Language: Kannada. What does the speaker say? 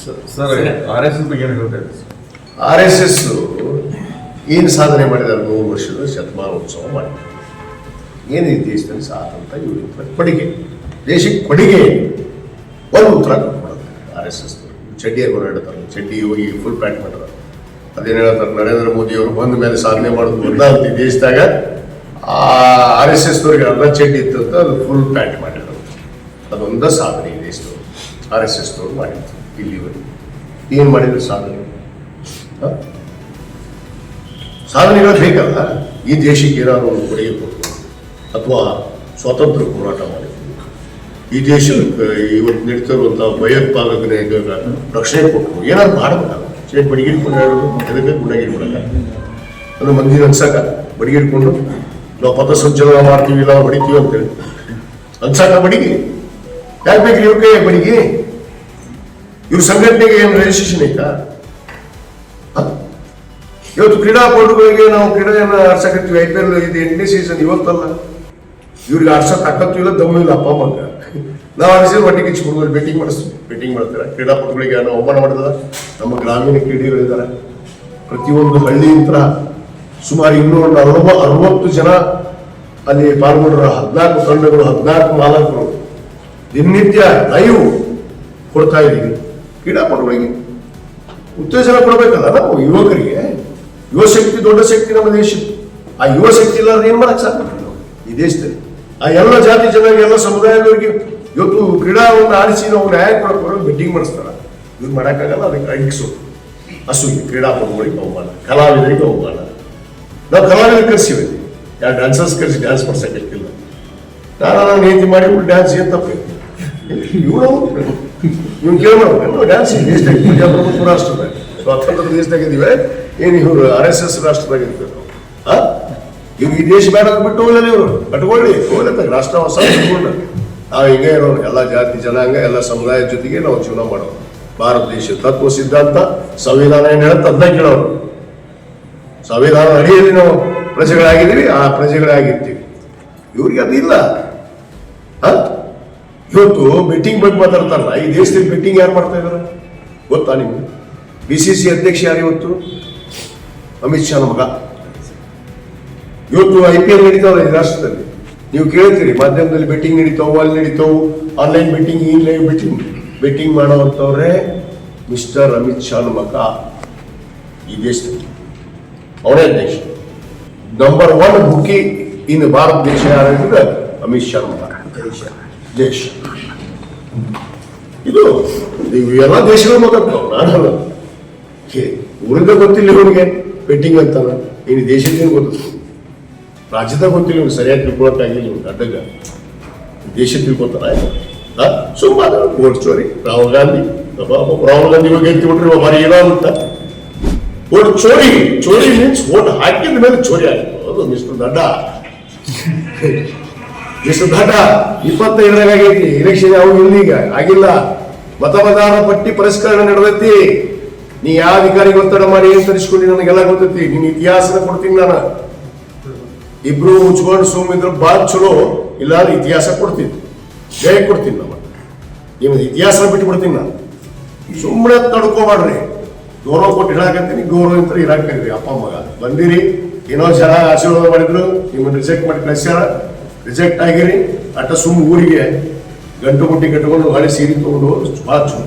ಸರ್ RSS ಬಗ್ಗೆ ಏನು ಹೇಳ್ತಾರೆ? RSS ಏನು ಸಾಧನೆ ಮಾಡಿದ್ದಾರೆ? 100 ವರ್ಷದ ಶತಮಾನೋತ್ಸವ ಮಾಡಿದ್ದಾರೆ. ಏನು ಈ ದೇಶದಲ್ಲಿ ಸಾಧಂತ ಇವ್ರ ಕೊಡುಗೆ, ದೇಶಕ್ಕೆ ಕೊಡುಗೆ ಒಂದು ಉತ್ತರ ಕೊಡ್ತಾರೆ. RSS ಚಡ್ಡಿಯಾಗಿ ಹೇಳ್ತಾರೆ, ಚಡ್ಡಿ ಹೋಗಿ ಫುಲ್ ಪ್ಯಾಂಟ್ ಮಾಡ್ತಾರೆ. ಅದೇನು ಹೇಳ್ತಾರೆ, ನರೇಂದ್ರ ಮೋದಿ ಅವರು ಬಂದ ಮೇಲೆ ಸಾಧನೆ ಮಾಡೋದು ಬಂದಂತ ದೇಶದಾಗ RSS ಅರ್ಧ ಚಡ್ಡಿ ಇತ್ತು ಅಂತ ಅದು ಫುಲ್ ಪ್ಯಾಂಟ್ ಮಾಡಿರೋದು. ಅದೊಂದ ಸಾಧನೆ ಈ ದೇಶದವರು RSS ಮಾಡಿದ್ರು. ಇಲ್ಲಿವರೆಗೆ ಏನು ಮಾಡಿದ್ರು ಸಾಧನೆ? ಸಾಧನೆಗಳು ಬೇಕಲ್ಲ. ಈ ದೇಶಕ್ಕೆ ಏನಾದ್ರು ಒಂದು ಕೊಡುಗೆ ಕೊಟ್ಟು ಅಥವಾ ಸ್ವಾತಂತ್ರ್ಯ ಹೋರಾಟ ಮಾಡಿದ್ರು, ಈ ದೇಶಕ್ಕೆ ಇವತ್ತು ನಡೀತಿರುವಂಥ ಭಯೋತ್ಪಾದಕನೇ ರಕ್ಷಣೆ ಕೊಟ್ಟರು, ಏನಾದ್ರು ಮಾಡಬೇಕಲ್ಲ. ಸ್ಟೇಟ್ ಬಡಿಗಿಡ್ಕೊಂಡು ಹೇಳೋದು ಎದಕ್ಕೆ ಗುಂಡಾಗಿಡ್ಬಿಡಕ ಅಂದ್ರೆ ಮಂದಿನ ಅನ್ಸಕ ಬಡಿಗಿಡ್ಕೊಂಡು ನಾವು ಪಥಸಂಚಲನ ಮಾಡ್ತೀವಿ, ನಾವು ಬಡಿತೀವಿ ಅಂತೇಳಿ ಅನ್ಸಕ ಬಡಿಗೆ ಯಾಕೆ ಬೇಕು ಇವಕ್ಕೆ ಬಡಿಗೆ? ಇವ್ರ ಸಂಘಟನೆಗೆ ಏನು ರಿಜಿಸ್ಟ್ರೇಷನ್ ಐತಾ? ಇವತ್ತು ಕ್ರೀಡಾಪಟುಗಳಿಗೆ ನಾವು ಕ್ರೀಡೆಯನ್ನು ಆಡ್ಸಕತ್ತೀವಿ. IPL ಇದು 8ನೇ ಸೀಸನ್ ಇವತ್ತಲ್ಲ. ಇವ್ರಿಗೆ ಆಡ್ಸಕ್ ತಾಕತ್ತು ಇಲ್ಲ, ದಮ್ಮು ಇಲ್ಲ ಅಪ್ಪ ಅಮ್ಮಂಗ. ನಾವು ಆಡಿಸಿದ್ರೆ ಒಟ್ಟಿಗೆ ಕಿಚ್ಚಿಬಿಡ್ಬೋದು, ಬೆಟ್ಟಿಂಗ್ ಮಾಡಿಸ್ತೀವಿ. ಬೆಟ್ಟಿಂಗ್ ಮಾಡ್ತಾರೆ ಕ್ರೀಡಾಪಟುಗಳಿಗೆ ನಾವು ಅವಮಾನ ಮಾಡಿದ್ರೆ. ನಮ್ಮ ಗ್ರಾಮೀಣ ಕ್ರೀಡೆಗಳಿದ್ದಾರೆ, ಪ್ರತಿಯೊಂದು ಹಳ್ಳಿಯಿಂದ ಸುಮಾರು 260 ಜನ ಅಲ್ಲಿ ಪಾಲ್ಗೊಂಡ್ರ. 14 ತಂಡಗಳು, 14 ಮಾಲಕರು ದಿನನಿತ್ಯ ಲೈವ್ ಕೊಡ್ತಾ ಇದ್ದೀವಿ. ಕ್ರೀಡಾಪಟುಗಳಿಗೆ ಉತ್ತೇಜನ ಕೊಡಬೇಕಲ್ಲ ನಾವು ಯುವಕರಿಗೆ. ಯುವ ಶಕ್ತಿ ದೊಡ್ಡ ಶಕ್ತಿ ನಮ್ಮ ದೇಶ. ಆ ಯುವ ಶಕ್ತಿ ಇಲ್ಲಾಂದ್ರೆ ಏನ್ ಮಾಡಕ್ ಸಾಧ್ಯ ನಾವು ಈ ದೇಶದಲ್ಲಿ? ಆ ಎಲ್ಲ ಜಾತಿ ಜನರಿಗೆ, ಎಲ್ಲ ಸಮುದಾಯದವರಿಗೆ ಇವತ್ತು ಕ್ರೀಡಾವನ್ನು ಆಡಿಸಿ ನಾವು ನ್ಯಾಯ ಕೊಡೋಕೆ ಬೆಟ್ಟಿಂಗ್ ಮಾಡಿಸ್ತಾರ. ಇವ್ರು ಮಾಡೋಕ್ಕಾಗಲ್ಲ. ಅದಕ್ಕೆ ಅಡಿಕ್ಸು ಅಸೂಯೆ. ಕ್ರೀಡಾಪಟುಗಳಿಗೆ ಅವಮಾನ, ಕಲಾವಿದರಿಗೆ ಅವಮಾನ. ನಾವು ಕಲಾವಿದರು ಕರ್ಸಿವಿ, ಯಾರು ಡ್ಯಾನ್ಸರ್ಸ್ ಕರ್ಸಿ ಡ್ಯಾನ್ಸ್ ಮಾಡ್ಸಕ್ಕಿಲ್ಲ. ನಾನು ನೀತಿ ಮಾಡಿ ಡ್ಯಾನ್ಸ್ ಏನ್ ತಪ್ಪೈತಿ? ಇವ್ನು ಕೇಳ್ಬೇಕು ಡ್ಯಾನ್ಸ್ ದೇಶದಾಗ ಪ್ರಜಾಪ್ರಭುತ್ವ ರಾಷ್ಟ್ರದಾಗ ಸ್ವಾತಂತ್ರ್ಯ ದೇಶದಾಗ ಇದೀವಿ. ಏನು ಇವರು RSS ರಾಷ್ಟ್ರದಾಗ ಇರ್ಬೇಕು? ಇವ್ರು ಈ ದೇಶ ಬೇಡ ಬಿಟ್ಟು ಹೋಗಲ್ಲ. ಇವರು ಕಟ್ಕೊಳ್ಳಿ ಹೋಗ್ಲತ್ತ ರಾಷ್ಟ್ರ ಹೊಸ ಕಟ್ಕೊಂಡು ನಾವು ಹಿಂಗೆ ಇರೋರು. ಎಲ್ಲ ಜಾತಿ ಜನಾಂಗ, ಎಲ್ಲ ಸಮುದಾಯದ ಜೊತೆಗೆ ನಾವು ಜೀವನ ಮಾಡೋರು. ಭಾರತ ದೇಶ ತತ್ವ ಸಿದ್ಧಾಂತ ಸಂವಿಧಾನ ಏನು ಹೇಳುತ್ತೆ ಅದನ್ನ ಕೇಳೋರು. ಸಂವಿಧಾನ ಅಡಿಯಲ್ಲಿ ನಾವು ಪ್ರಜೆಗಳಾಗಿದ್ದೀವಿ, ಆ ಪ್ರಜೆಗಳಾಗಿರ್ತೀವಿ. ಇವ್ರಿಗೆ ಅದಿಲ್ಲ. ಇವತ್ತು ಬೆಟ್ಟಿಂಗ್ ಬಗ್ಗೆ ಮಾತಾಡ್ತಾರಲ್ಲ, ಈ ದೇಶದಲ್ಲಿ ಬೆಟ್ಟಿಂಗ್ ಯಾರು ಮಾಡ್ತಾ ಇದಾರೆ ಗೊತ್ತಾ ನಿಮ್ಗೆ? BCC ಅಧ್ಯಕ್ಷ ಯಾರು ಇವತ್ತು? ಅಮಿತ್ ಶಾ ಮಗ. ಇವತ್ತು IPL ನಡೀತಾವಲ್ಲ ಈ ರಾಷ್ಟ್ರದಲ್ಲಿ, ನೀವು ಕೇಳ್ತೀರಿ ಮಾಧ್ಯಮದಲ್ಲಿ ಬೆಟ್ಟಿಂಗ್ ನಡೀತಾವು, ಅಲ್ಲಿ ನಡೀತಾವು, ಆನ್ಲೈನ್ ಬೆಟ್ಟಿಂಗ್, ಇನ್ಲೈನ್ ಬೆಟ್ಟಿಂಗ್ ಮಾಡೋವಂಥವ್ರೆ ಮಿಸ್ಟರ್ ಅಮಿತ್ ಶಾ ಮಗ ಈ ದೇಶದಲ್ಲಿ. ಅವರೇ ಅಧ್ಯಕ್ಷ. ನಂಬರ್ 1 ಬುಕ್ಕಿ ಇನ್ ಭಾರತ ದೇಶ ಯಾರಂದ್ರೆ ಅಮಿತ್ ಶಾ ಮಗ ದೇಶ. ಇದು ಎಲ್ಲ ದೇಶಗಳು ಮಾತಾಡ್ತಾವ. ನಾನಲ್ಲ, ಊರಿಂದ ಗೊತ್ತಿಲ್ಲ ಇವನಿಗೆ ಬೆಟ್ಟಿಂಗ್ ಅಂತಾನ. ಇನ್ನು ದೇಶದಿಂದ ಗೊತ್ತ, ರಾಜ್ಯದಾಗ ಗೊತ್ತಿಲ್ಲ ಇವ್ನು ಸರಿಯಾಗಿ ತಿಳ್ಕೊಳಕ್ಕಾಗಿಲ್ಲ. ಇವ್ನು ಅಡ್ಡಗ ದೇಶ ತಿಳ್ಕೊತಾರ. ಸುಮ್ಮನೆ ವೋಟ್ ಚೋರಿ. ರಾಹುಲ್ ಗಾಂಧಿ ಬಗ್ಗೆ ಹೇಳ್ತೀವಿ ಬಾರಿ ಏನಾಗುತ್ತ ವೋಟ್ ಚೋರಿ. ಚೋರಿ ಮೀನ್ಸ್ ವೋಟ್ ಹಾಕಿದ ಮೇಲೆ ಚೋರಿ ಆಗಿತ್ತು. ಅದು ಮಿಸ್ಟರ್ ದಡ್ಡ. ಮಿಸ್ಟರ್ ದಡ್ಡ 25ರಾಗ ಆಗೈತಿ ಎಲೆಕ್ಷನ್. ಯಾವ ಇಲ್ಲೀಗ ಆಗಿಲ್ಲ. ಮತದಾರರ ಪಟ್ಟಿ ಪರಿಷ್ಕರಣೆ ನಡೆದೈತಿ. ನೀ ಯಾವ ಅಧಿಕಾರಿಗೆ ಒತ್ತಡ ಮಾಡಿ ಏನ್ ತರಿಸ್ಕೊಂಡು ನನಗೆಲ್ಲ ಗೊತ್ತೈತಿ. ನಿನ್ ಇತಿಹಾಸನ ಕೊಡ್ತೀನಿ ನಾನು. ಇಬ್ರು ಮುಚ್ಕೊಂಡು ಸುಮ್ಮಿದ್ರು ಬಾಳ್ ಚಲೋ, ಇಲ್ಲಾಂದ್ರೆ ಇತಿಹಾಸ ಕೊಡ್ತೀನಿ, ಜಯ ಕೊಡ್ತೀನಿ. ನಮ್ಮ ನಿಮ್ದು ಇತಿಹಾಸ ಬಿಟ್ಟು ಬಿಡ್ತೀನಿ ನಾನು. ಸುಮ್ಮನೆ ತಡ್ಕೋಬಾಡ್ರಿ. ಗೌರವ ಕೊಟ್ಟು ಇಡಾಕಂತೀನಿ, ಗೌರವ ಅಂತ ಇರಾಕಂದ್ರಿ. ಅಪ್ಪ ಮಗ ಬಂದಿರಿ, ಏನೋ ಜನ ಆಶೀರ್ವಾದ ಮಾಡಿದ್ರು, ನಿಮ್ಮನ್ನು ರಿಜೆಕ್ಟ್ ಮಾಡಿ ಕಳಿಸ್ಯಾರ. ರಿಜೆಕ್ಟ್ ಆಗಿರಿ. ಅಟ್ಟ ಸುಮ್ಮ ಊರಿಗೆ ಗಂಟು ಮುಟ್ಟಿ ಕಟ್ಕೊಂಡು ಹಳೆ ಸೀರೆ ತಗೊಂಡು ಭಾಳ ಚಲೋ.